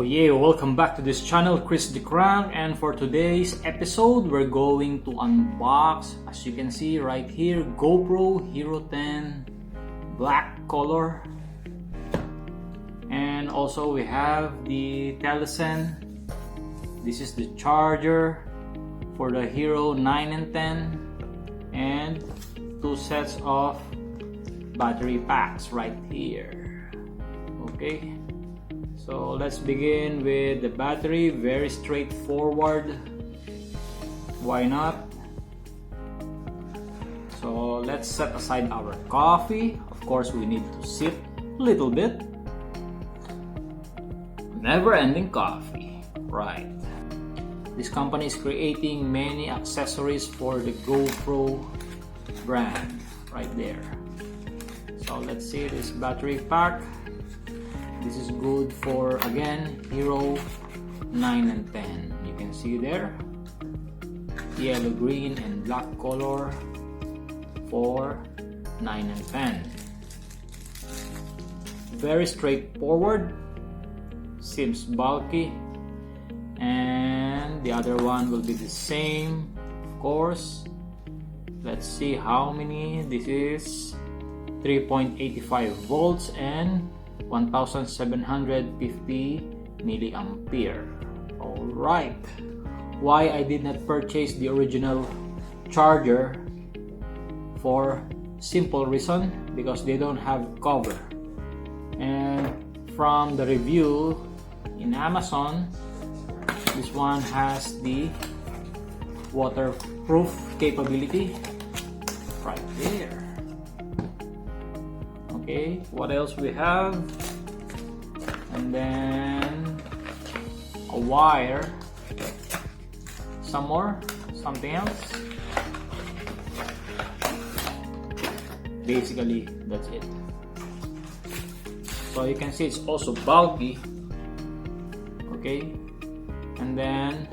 yeah, welcome back to this channel, Chris the Crank, and for today's episode we're going to unbox, as you can see right here, GoPro Hero 10 black color, and also we have the Telesin. This is the charger for the Hero 9 and 10, and two sets of battery packs right here. Okay, so let's begin with the battery. Very straightforward, why not? So let's set aside our coffee. Of course we need to sip a little bit. Never-ending coffee, right? This company is creating many accessories for the GoPro brand right there. So let's see this battery pack. This is good for, again, Hero 9 and 10. You can see there, yellow, green, and black color for 9 and 10. Very straightforward, seems bulky, and the other one will be the same, of course. Let's see how many. This is 3.85 volts and 1750 milliampere. Alright, why I did not purchase the original charger? For simple reason, because they don't have cover, and from the review in Amazon, this one has the waterproof capability right there. Okay, what else we have? And then a wire, something else. Basically, that's it. So you can see it's also bulky. Okay, and then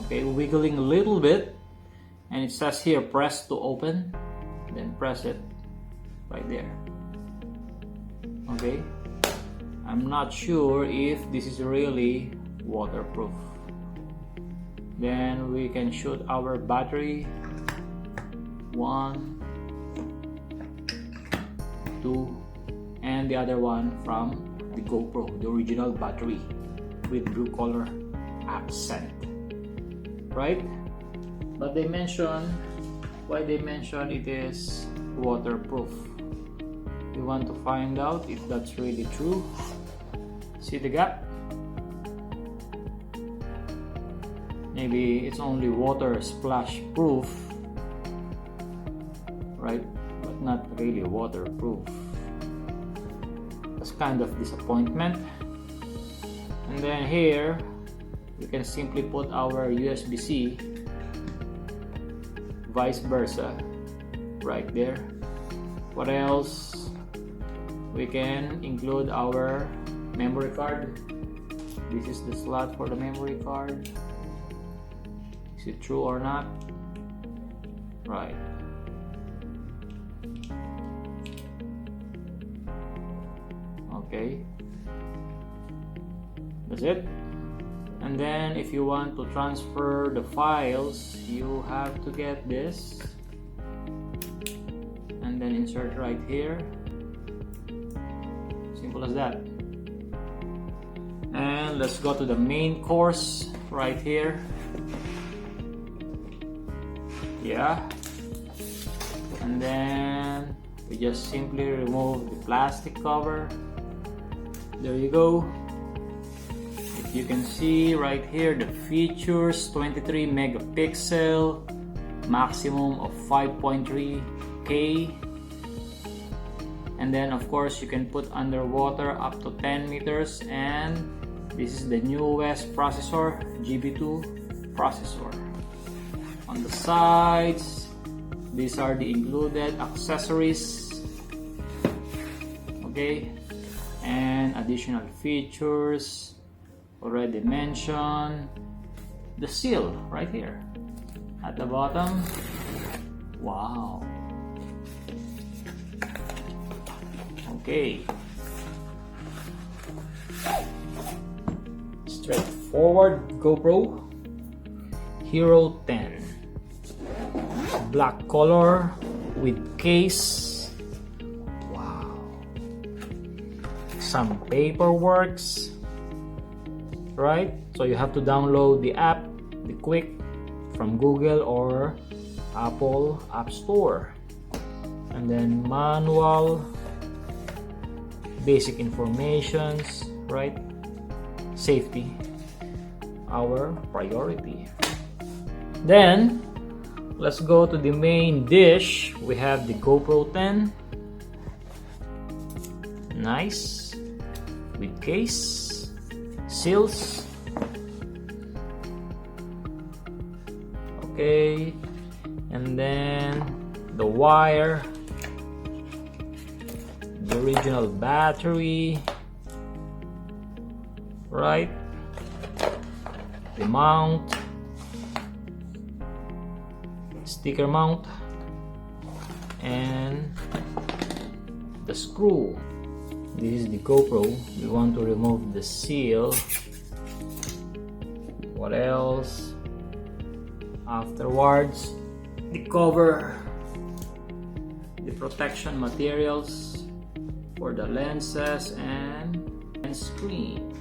wiggling a little bit, and it says here press to open, then press it right there. Okay, I'm not sure if this is really waterproof. Then we can shoot our battery. 1, 2, and the other one from the GoPro, the original battery with blue color accent, right? But they mention, why they mention it is waterproof. We want to find out if that's really true. See the gap? Maybe it's only water splash proof, right? But not really waterproof. That's kind of disappointment. And then here we can simply put our USB-C, vice versa, right there. What else? We can include our memory card. This is the slot for the memory card. Is it true or not? Right. Okay, that's it. And then if you want to transfer the files, you have to get this and then insert right here. Simple as that. And let's go to the main course right here. Yeah, and then we just simply remove the plastic cover. There you go. If you can see right here, the features: 23 megapixel, maximum of 5.3K, and then of course you can put underwater up to 10 meters, and this is the newest processor, GB2 processor. On the sides, these are the included accessories. Okay, and additional features already mentioned. The seal right here at the bottom. Wow. Okay, straightforward GoPro Hero 10, black color with case. Wow, some paperworks, right? So you have to download the app, the Quick, from Google or Apple App Store, and then manual, basic informations, right? Safety, our priority. Then let's go to the main dish. We have the GoPro 10, nice, with case, seals. Okay, and then the wire, the original battery, right? The mount, sticker mount, and the screw. This is the GoPro. We want to remove the seal. What else? Afterwards, the cover, the protection materials for the lenses and screen,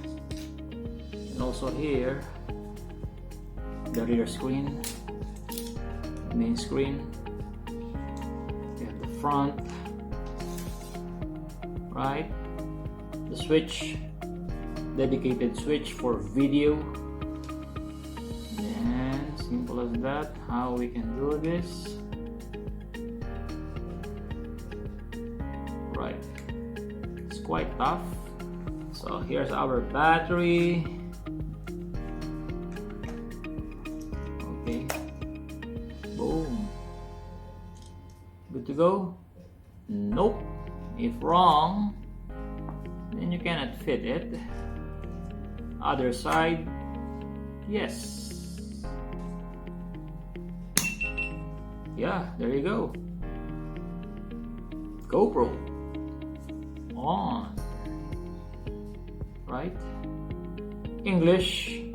and also here the rear screen, main screen. We have the front, right? The switch, dedicated switch for video. And simple as that. How we can do this, right? It's quite tough. So here's our battery. Okay, boom, good to go. Nope, if wrong, then you cannot fit it. Other side, yes. Yeah, there you go. GoPro on, right? English,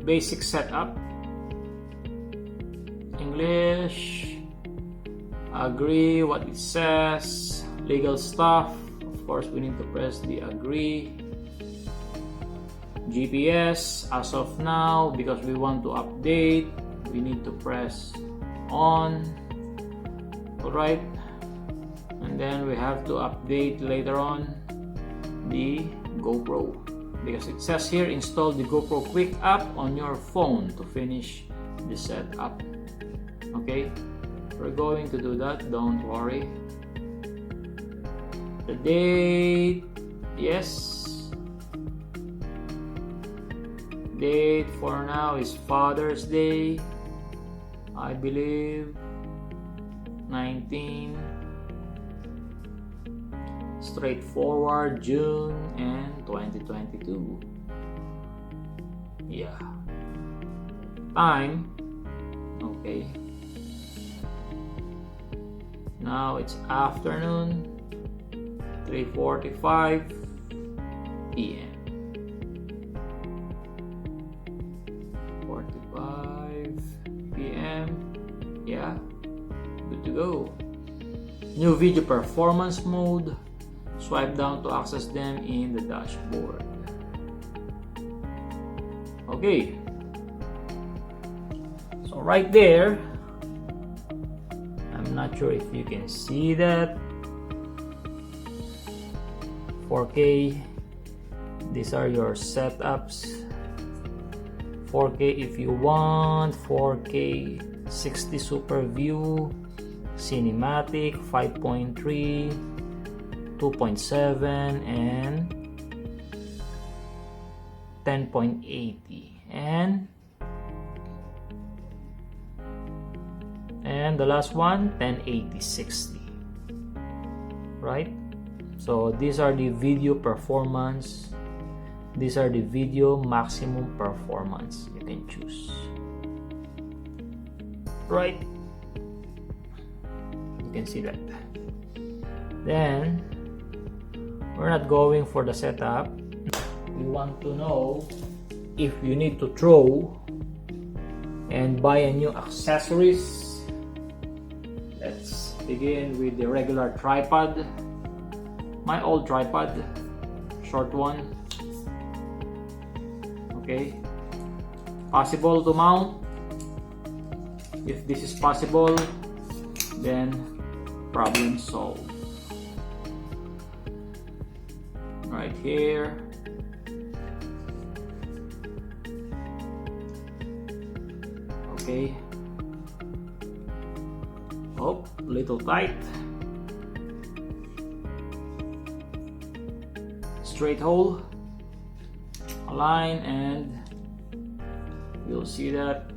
basic setup. English, agree what it says, legal stuff. Of course, we need to press the agree. GPS, as of now, because we want to update, we need to press on. Alright, and then we have to update later on the GoPro, because it says here install the GoPro Quick app on your phone to finish the setup. Okay, we're going to do that, don't worry. The date, yes, date for now is Father's Day, I believe, 19, straightforward, June and 2022. Yeah, time, okay, now it's afternoon, 3:45 p.m. 45 p.m. Yeah, good to go. New video performance mode. Swipe down to access them in the dashboard. Okay, so right there, I'm not sure if you can see that. 4K, these are your setups. 4K if you want, 4K 60 super view, cinematic 5.3, 2.7 and 10.80, and the last one 1080/60, right? So these are the video performance, these are the video maximum performance you can choose, right? You can see that. Then we're not going for the setup. We want to know if you need to throw and buy a new accessories, let's begin with the regular tripod. My old tripod, short one. Okay, possible to mount. If this is possible, then problem solved. Right here. Okay. Oh, little tight. Straight hole. Align and you'll see that.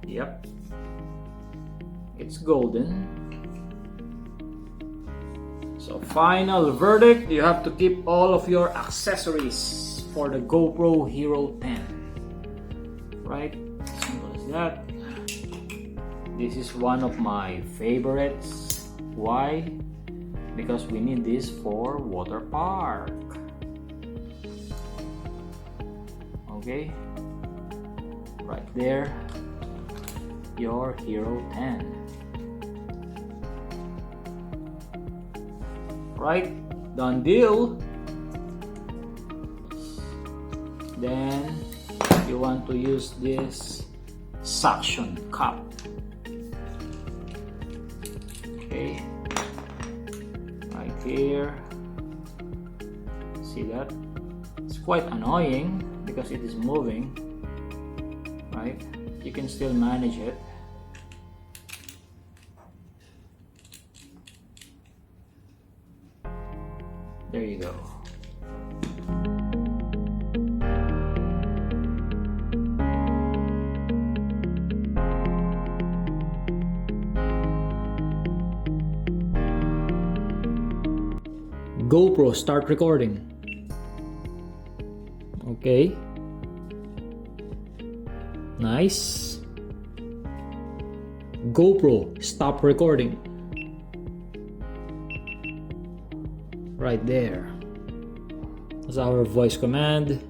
Yep. It's golden. So final verdict, you have to keep all of your accessories for the GoPro Hero 10. Right? Simple as that. This is one of my favorites. Why? Because we need this for water park. Okay? Right there. Your Hero 10. Right, done deal. Then you want to use this suction cup. Okay, right here. See that? It's quite annoying because it is moving. Right, you can still manage it. There you go. GoPro, start recording. Okay. Nice. GoPro, stop recording. Right there. That's our voice command.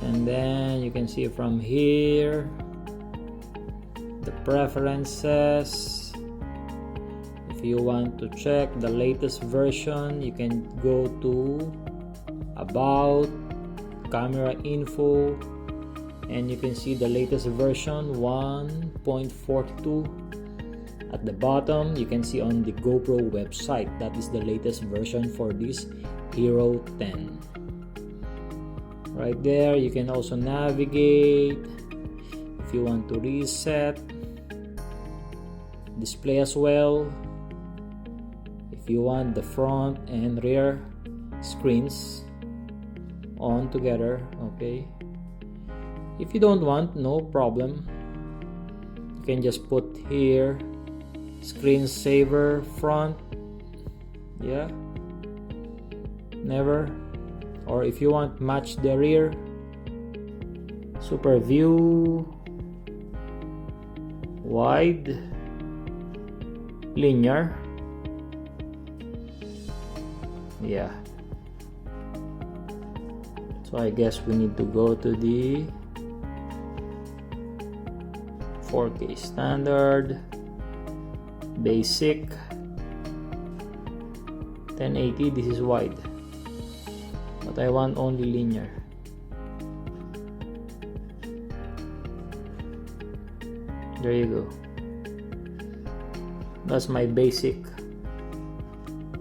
And then you can see from here the preferences. If you want to check the latest version, you can go to about, camera info, and you can see the latest version 1.42. At the bottom, you can see on the GoPro website, that is the latest version for this Hero 10. Right there, you can also navigate. If you want to reset, display as well. If you want the front and rear screens on together, okay. If you don't want, no problem. You can just put here screensaver front, yeah, never. Or if you want, match the rear, super view, wide, linear, yeah. So I guess we need to go to the 4K standard, basic, 1080. This is wide, but I want only linear. There you go. That's my basic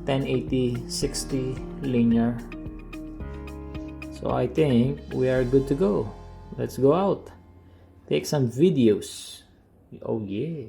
1080 60 linear. So I think we are good to go. Let's go out, take some videos. Oh yeah.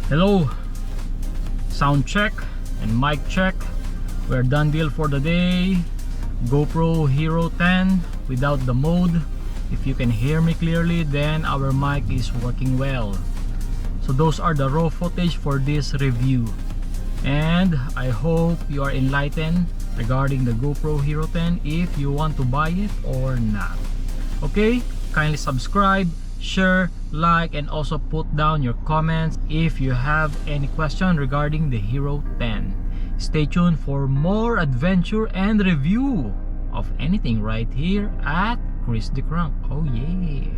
Hello, sound check and mic check. We're done deal for the day. GoPro Hero 10 without the mode. If you can hear me clearly, then our mic is working well. So those are the raw footage for this review, and I hope you are enlightened regarding the GoPro Hero 10 if you want to buy it or not. Okay, kindly subscribe, share, like, and also put down your comments if you have any question regarding the Hero 10. Stay tuned for more adventure and review of anything right here at Chris the Crunk. Oh yeah.